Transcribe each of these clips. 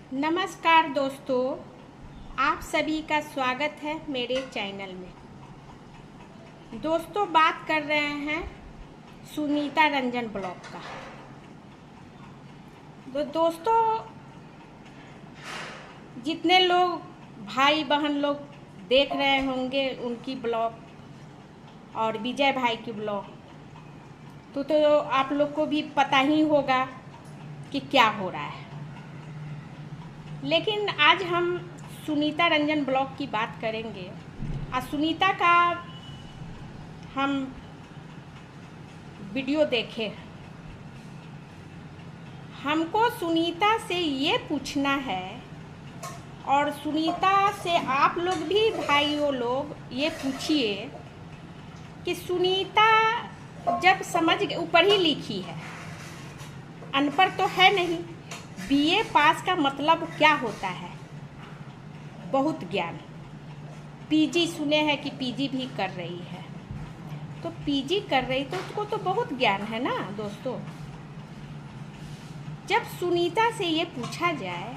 नमस्कार दोस्तों, आप सभी का स्वागत है मेरे चैनल में। दोस्तों, बात कर रहे हैं सुनीता रंजन ब्लॉग का। तो दोस्तों, जितने लोग भाई बहन लोग देख रहे होंगे उनकी ब्लॉग और विजय भाई की ब्लॉग, तो आप लोग को भी पता ही होगा कि क्या हो रहा है। लेकिन आज हम सुनीता रंजन ब्लॉग की बात करेंगे। आज सुनीता का हम वीडियो देखे। हमको सुनीता से ये पूछना है और सुनीता से आप लोग भी भाइयों लोग ये पूछिए कि सुनीता जब समझ ऊपर ही लिखी है, अनपढ़ तो है नहीं। बीए पास का मतलब क्या होता है? बहुत ज्ञान। पीजी सुने हैं कि पीजी भी कर रही है, तो पीजी कर रही तो उसको तो बहुत ज्ञान है ना दोस्तों। जब सुनीता से ये पूछा जाए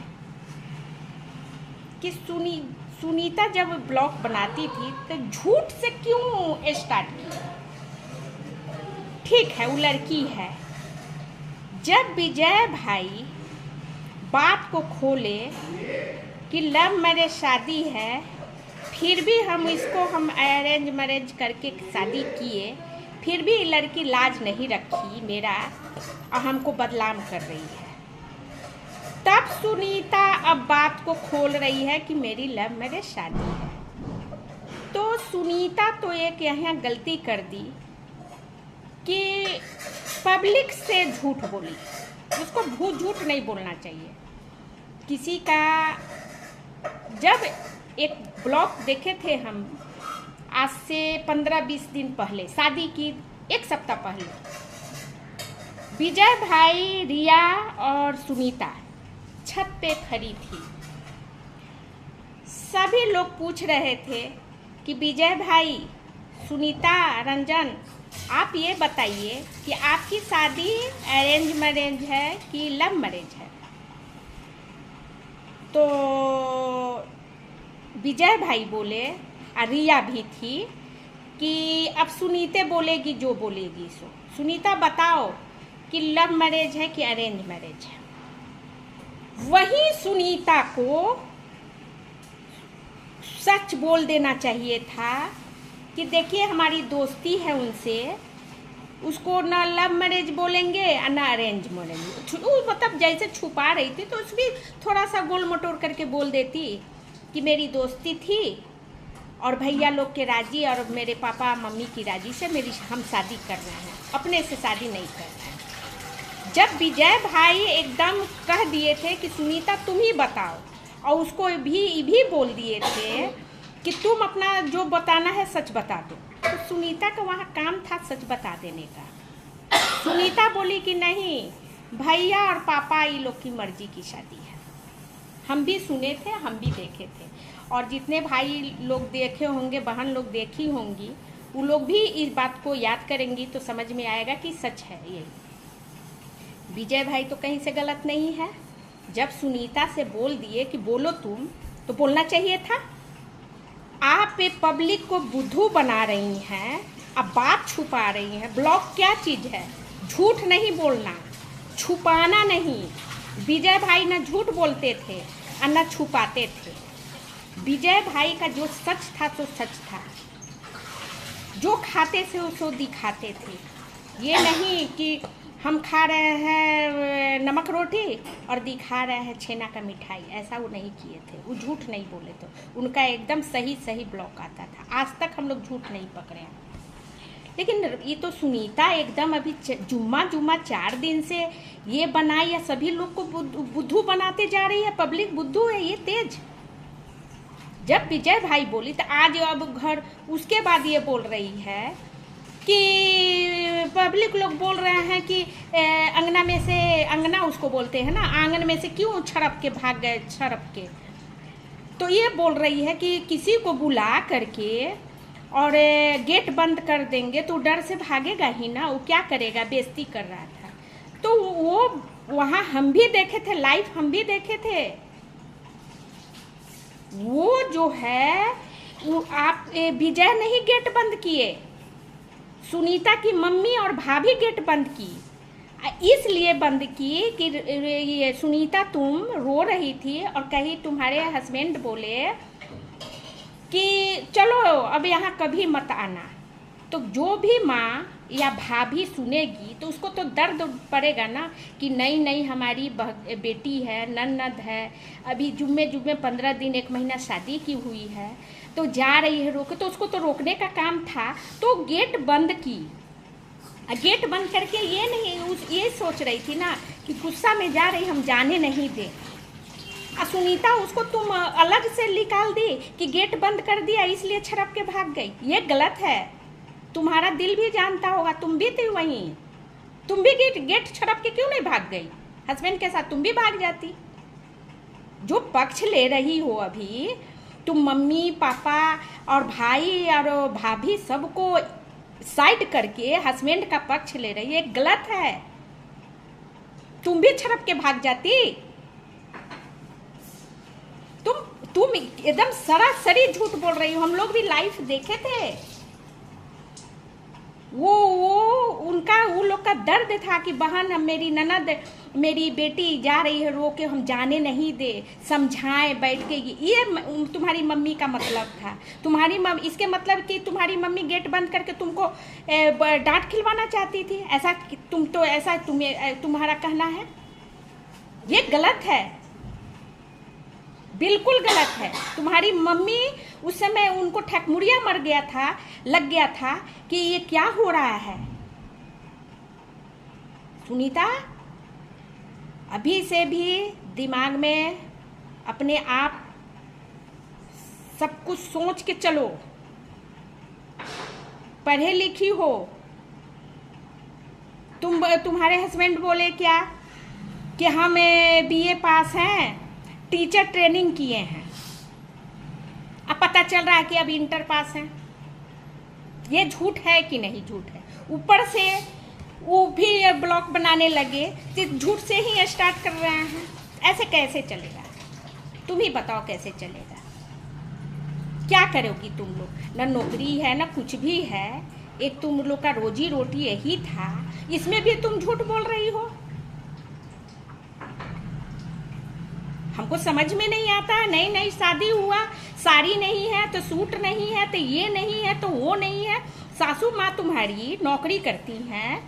कि सुनीता जब ब्लॉग बनाती थी तो झूठ से क्यों स्टार्ट की? ठीक है, वो लड़की है। जब विजय भाई बात को खोले कि लव मैरिज शादी है, फिर भी हम अरेंज मैरिज करके शादी किए, फिर भी लड़की लाज नहीं रखी मेरा और हमको बदनाम कर रही है। तब सुनीता अब बात को खोल रही है कि मेरी लव मैरिज शादी है। तो सुनीता तो एक यहाँ गलती कर दी कि पब्लिक से झूठ बोली। उसको झूठ नहीं बोलना चाहिए किसी का। जब एक ब्लॉग देखे थे हम आज से 15-20 दिन पहले, शादी की एक सप्ताह पहले, विजय भाई, रिया और सुनीता छत पे खड़ी थी। सभी लोग पूछ रहे थे कि विजय भाई, सुनीता रंजन, आप ये बताइए कि आपकी शादी अरेंज मैरिज है कि लव मैरिज है? तो विजय भाई बोले, और रिया भी थी, कि अब सुनीते बोलेगी जो बोलेगी सो। सुनीता बताओ कि लव मैरिज है कि अरेंज मैरिज है? वही सुनीता को सच बोल देना चाहिए था कि देखिए हमारी दोस्ती है उनसे, उसको ना लव मैरिज बोलेंगे और ना अरेंज बोलेंगे। मतलब जैसे छुपा रही थी तो उसमें थोड़ा सा गोल मटोर करके बोल देती कि मेरी दोस्ती थी और भैया लोग के राजी और मेरे पापा मम्मी की राजी से हम शादी कर रहे हैं, अपने से शादी नहीं कर रहे हैं। जब विजय भाई एकदम कह दिए थे कि सुनीता तुम ही बताओ, और उसको भी बोल दिए थे कि तुम अपना जो बताना है सच बता दो, तो सुनीता का वहाँ काम था सच बता देने का। सुनीता बोली कि नहीं, भैया और पापा ये लोग की मर्जी की शादी है। हम भी सुने थे, हम भी देखे थे, और जितने भाई लोग देखे होंगे, बहन लोग देखी होंगी, वो लोग भी इस बात को याद करेंगी तो समझ में आएगा कि सच है ये। विजय भाई तो कहीं से गलत नहीं है। जब सुनीता से बोल दिए कि बोलो तुम, तो बोलना चाहिए था। आप पब्लिक को बुद्धू बना रही हैं, अब बात छुपा रही हैं। ब्लॉग क्या चीज़ है? झूठ नहीं बोलना, छुपाना नहीं। विजय भाई ना झूठ बोलते थे और ना छुपाते थे। विजय भाई का जो सच था तो सच था, जो खाते थे उसको दिखाते थे। ये नहीं कि हम खा रहे हैं नमक रोटी और दिखा रहे हैं छेना का मिठाई, ऐसा वो नहीं किए थे। वो झूठ नहीं बोले थे, उनका एकदम सही ब्लॉग आता था। आज तक हम लोग झूठ नहीं पकड़े हैं। लेकिन ये तो सुनीता एकदम अभी जुम्मा 4 दिन से ये बनाई या सभी लोग को बुद्धू बनाते जा रही है। पब्लिक बुद्धू है ये तेज। जब विजय भाई बोली तो आज अब घर उसके बाद ये बोल रही है कि पब्लिक लोग बोल रहे हैं कि अंगना में से, अंगना उसको बोलते हैं ना, आंगन में से क्यों छड़प के भाग गए, छड़प के। तो ये बोल रही है कि किसी को बुला करके और गेट बंद कर देंगे तो डर से भागेगा ही ना, वो क्या करेगा, बेइज्जती कर रहा था। तो वो वहाँ हम भी देखे थे, लाइव हम भी देखे थे वो जो है वो आप विजय नहीं गेट बंद किए, सुनीता की मम्मी और भाभी गेट बंद की। इसलिए बंद की कि ये सुनीता तुम रो रही थी और कहीं तुम्हारे हस्बैंड बोले कि चलो अब यहाँ कभी मत आना। तो जो भी माँ या भाभी सुनेगी तो उसको तो दर्द पड़ेगा ना कि नहीं नहीं हमारी बेटी है, ननद है, अभी जुम्मे 15 दिन 1 महीना शादी की हुई है तो जा रही है रोके, तो उसको तो रोकने का काम था। तो गेट बंद की, गेट बंद करके ये सोच रही थी ना कि गुस्सा में जा रही, हम जाने नहीं दे। सुनीता उसको तुम अलग से निकाल दी कि गेट बंद कर दिया इसलिए छड़प के भाग गई। ये गलत है, तुम्हारा दिल भी जानता होगा, तुम भी थी वहीं, तुम भी गेट छड़प के क्यों नहीं भाग गई? हस्बैंड के साथ तुम भी भाग जाती। जो पक्ष ले रही हो अभी तुम, मम्मी पापा और भाई और भाभी सबको साइड करके हस्बैंड का पक्ष ले रही है, गलत है। तुम भी छड़प के भाग जाती। तुम एकदम सरासरी झूठ बोल रही हो। हम लोग भी लाइव देखे थे। वो उन लोग का दर्द था कि बहन मेरी ननद मेरी बेटी जा रही है रो के, हम जाने नहीं दे, समझाएं बैठ के। ये तुम्हारी मम्मी का मतलब था। तुम्हारी मम्मी, इसके मतलब कि तुम्हारी मम्मी गेट बंद करके तुमको डांट खिलवाना चाहती थी, ऐसा तुम्हारा कहना है। ये गलत है, बिल्कुल गलत है। तुम्हारी मम्मी उस समय उनको ठकमुड़िया लग गया था कि ये क्या हो रहा है। सुनीता अभी से भी दिमाग में अपने आप सब कुछ सोच के चलो। पढ़े लिखी हो, तुम्हारे हस्बैंड बोले क्या कि हम बीए पास हैं, टीचर ट्रेनिंग किए हैं, अब पता चल रहा है कि अब इंटर पास हैं। ये झूठ है कि नहीं झूठ है? ऊपर से वो भी ब्लॉग बनाने लगे तो झूठ से ही स्टार्ट कर रहे हैं। ऐसे कैसे चलेगा? तुम ही बताओ कैसे चलेगा? क्या करोगी तुम लोग? ना नौकरी है ना कुछ भी है, एक तुम लोग का रोजी रोटी यही था, इसमें भी तुम झूठ बोल रही हो। हमको समझ में नहीं आता है। नई नई शादी हुआ, साड़ी नहीं है तो सूट नहीं है तो ये नहीं है तो वो नहीं है। सासू माँ तुम्हारी नौकरी करती हैं,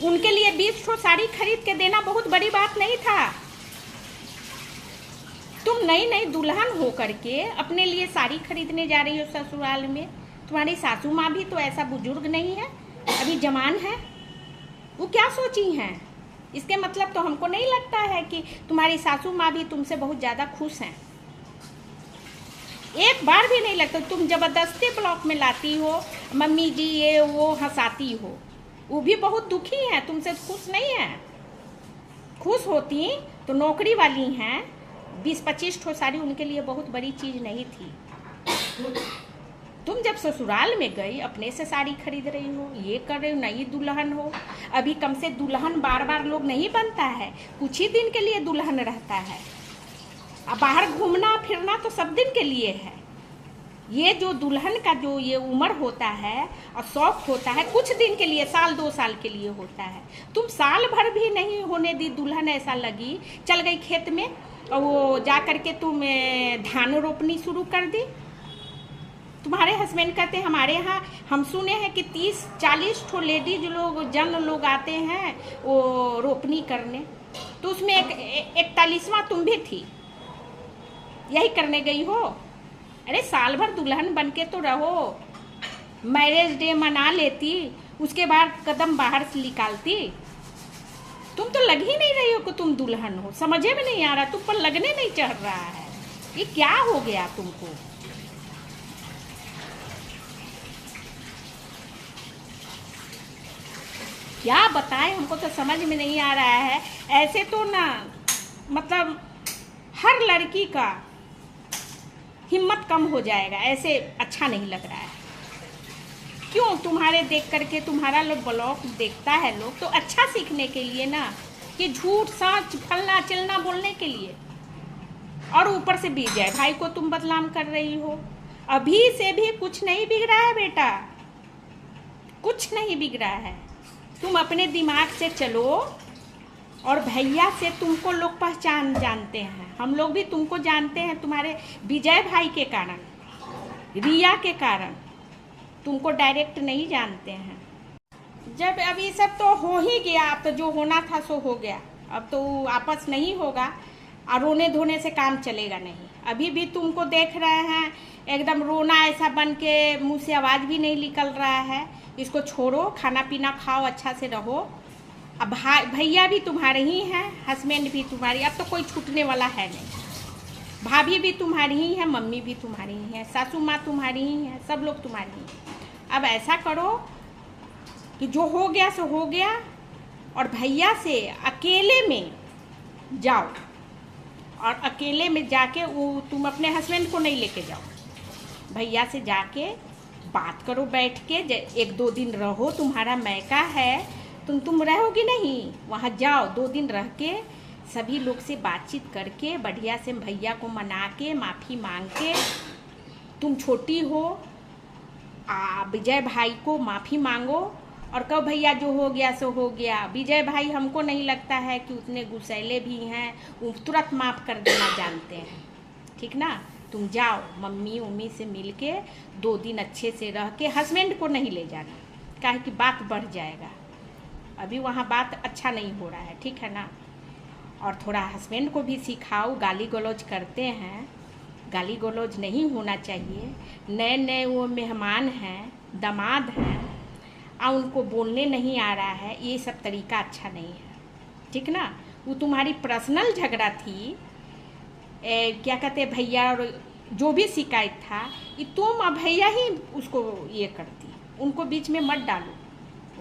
उनके लिए 20 ठो साड़ी खरीद के देना बहुत बड़ी बात नहीं था। तुम नई नई दुल्हन हो करके अपने लिए साड़ी खरीदने जा रही हो ससुराल में। तुम्हारी सासू माँ भी तो ऐसा बुजुर्ग नहीं है, अभी जवान है। वो क्या सोची हैं? इसके मतलब तो हमको नहीं लगता है कि तुम्हारी सासू माँ भी तुमसे बहुत ज़्यादा खुश हैं। एक बार भी नहीं लगता। तुम जबरदस्ती ब्लॉक में लाती हो, मम्मी जी ये वो हंसाती हो। वो भी बहुत दुखी हैं, तुमसे खुश नहीं है। खुश होती तो नौकरी वाली हैं, 20-25 ठो साड़ी उनके लिए बहुत बड़ी चीज़ नहीं थी। तुम जब ससुराल में गई अपने से साड़ी खरीद रही हो, ये कर रही हो, नई दुल्हन हो। अभी कम से दुल्हन बार बार लोग नहीं बनता है, कुछ ही दिन के लिए दुल्हन रहता है। अब बाहर घूमना फिरना तो सब दिन के लिए है। ये जो दुल्हन का जो ये उम्र होता है और शौक होता है, कुछ दिन के लिए, 1-2 साल के लिए होता है। तुम साल भर भी नहीं होने दी दुल्हन, ऐसा लगी चल गई खेत में और वो जा करके तुम धान रोपनी शुरू कर दी। तुम्हारे हस्बैंड कहते हैं हमारे यहाँ हम सुने हैं कि 30-40 ठो लेडीज लोग जन लोग आते हैं वो रोपनी करने, तो उसमें 41वां तुम भी थी, यही करने गई हो। अरे साल भर दुल्हन बन के तो रहो, मैरिज डे मना लेती, उसके बाद कदम बाहर से निकालती। तुम तो लग ही नहीं रही हो कि तुम दुल्हन हो, समझे में नहीं आ रहा, तुम पर लगने नहीं चढ़ रहा है। ये क्या हो गया तुमको? क्या बताएं, हमको तो समझ में नहीं आ रहा है। ऐसे तो ना मतलब हर लड़की का हिम्मत कम हो जाएगा, ऐसे अच्छा नहीं लग रहा है। क्यों? तुम्हारे देख करके तुम्हारा लोग ब्लॉग देखता है लोग तो अच्छा सीखने के लिए ना, कि झूठ सच फलना चिलना बोलने के लिए। और ऊपर से विजय भाई को तुम बदनाम कर रही हो। अभी से भी कुछ नहीं बिगड़ा है बेटा, कुछ नहीं बिगड़ा है। तुम अपने दिमाग से चलो। और भैया से तुमको लोग पहचान जानते हैं, हम लोग भी तुमको जानते हैं तुम्हारे विजय भाई के कारण, रिया के कारण। तुमको डायरेक्ट नहीं जानते हैं। जब अभी सब तो हो ही गया, अब तो जो होना था सो हो गया, अब तो आपस नहीं होगा और रोने धोने से काम चलेगा नहीं। अभी भी तुमको देख रहे हैं एकदम रोना ऐसा बन के मुंह से आवाज़ भी नहीं निकल रहा है। इसको छोड़ो, खाना पीना खाओ, अच्छा से रहो। अब भाई भैया भी तुम्हारे ही हैं, हस्बैंड भी तुम्हारी, अब तो कोई छूटने वाला है नहीं। भाभी भी तुम्हारी ही है, मम्मी भी तुम्हारी ही है, सासू माँ तुम्हारी ही है, सब लोग तुम्हारी ही। अब ऐसा करो कि जो हो गया सो हो गया, और भैया से अकेले में जाओ, और अकेले में जाके वो तुम अपने हस्बैंड को नहीं लेके जाओ, भैया से जाके बात करो बैठ के। 1-2 दिन रहो, तुम्हारा मैका है, तुम रहोगी नहीं, वहाँ जाओ 2 दिन रह के सभी लोग से बातचीत करके बढ़िया से भैया को मना के माफ़ी मांग के, तुम छोटी हो, विजय भाई को माफ़ी मांगो और कहो भैया जो हो गया सो हो गया। विजय भाई हमको नहीं लगता है कि उतने गुस्सैले भी हैं, वो तुरंत माफ़ कर देना जानते हैं, ठीक ना। तुम जाओ मम्मी उम्मी से मिल के 2 दिन अच्छे से रह के, हस्बैंड को नहीं ले जाना, काहे कि बात बढ़ जाएगा। अभी वहाँ बात अच्छा नहीं हो रहा है, ठीक है ना। और थोड़ा हस्बैंड को भी सिखाओ, गाली गलौज करते हैं, गाली गलौज नहीं होना चाहिए। नए नए वो मेहमान हैं, दामाद हैं, और उनको बोलने नहीं आ रहा है, ये सब तरीका अच्छा नहीं है, ठीक ना। वो तुम्हारी पर्सनल झगड़ा थी, क्या कहते भैया और जो भी शिकायत था, ये तुम और भैया ही उसको ये करती, उनको बीच में मत डालो,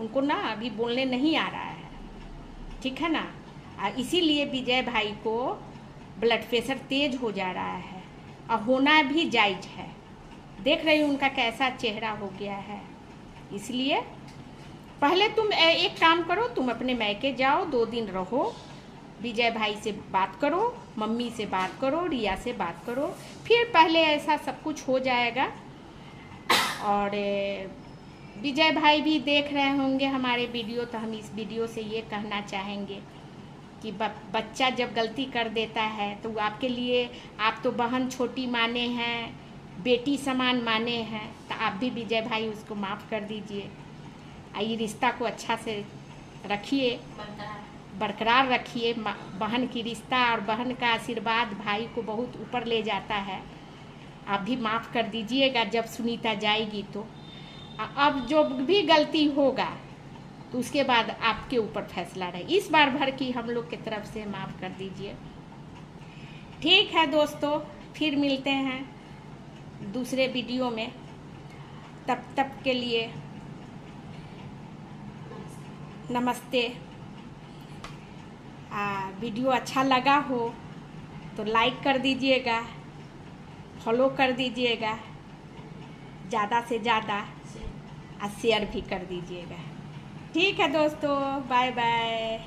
उनको ना अभी बोलने नहीं आ रहा है, ठीक है ना। इसीलिए विजय भाई को ब्लड प्रेशर तेज हो जा रहा है, और होना भी जायज़ है। देख रही हूँ उनका कैसा चेहरा हो गया है। इसलिए पहले तुम एक काम करो, तुम अपने मैके जाओ, 2 दिन रहो, विजय भाई से बात करो, मम्मी से बात करो, रिया से बात करो, फिर पहले ऐसा सब कुछ हो जाएगा। और विजय भाई भी देख रहे होंगे हमारे वीडियो, तो हम इस वीडियो से ये कहना चाहेंगे कि बच्चा जब गलती कर देता है तो आपके लिए, आप तो बहन छोटी माने हैं, बेटी समान माने हैं, तो आप भी विजय भाई उसको माफ़ कर दीजिए। ये रिश्ता को अच्छा से रखिए, बरकरार रखिए। बहन की रिश्ता और बहन का आशीर्वाद भाई को बहुत ऊपर ले जाता है। आप भी माफ़ कर दीजिएगा जब सुनीता जाएगी तो। अब जो भी गलती होगा तो उसके बाद आपके ऊपर फैसला रहे, इस बार भर की हम लोग की तरफ से माफ़ कर दीजिए। ठीक है दोस्तों, फिर मिलते हैं दूसरे वीडियो में, तब के लिए नमस्ते। वीडियो अच्छा लगा हो तो लाइक कर दीजिएगा, फॉलो कर दीजिएगा, ज़्यादा से ज़्यादा शेयर भी कर दीजिएगा। ठीक है दोस्तों, बाय बाय।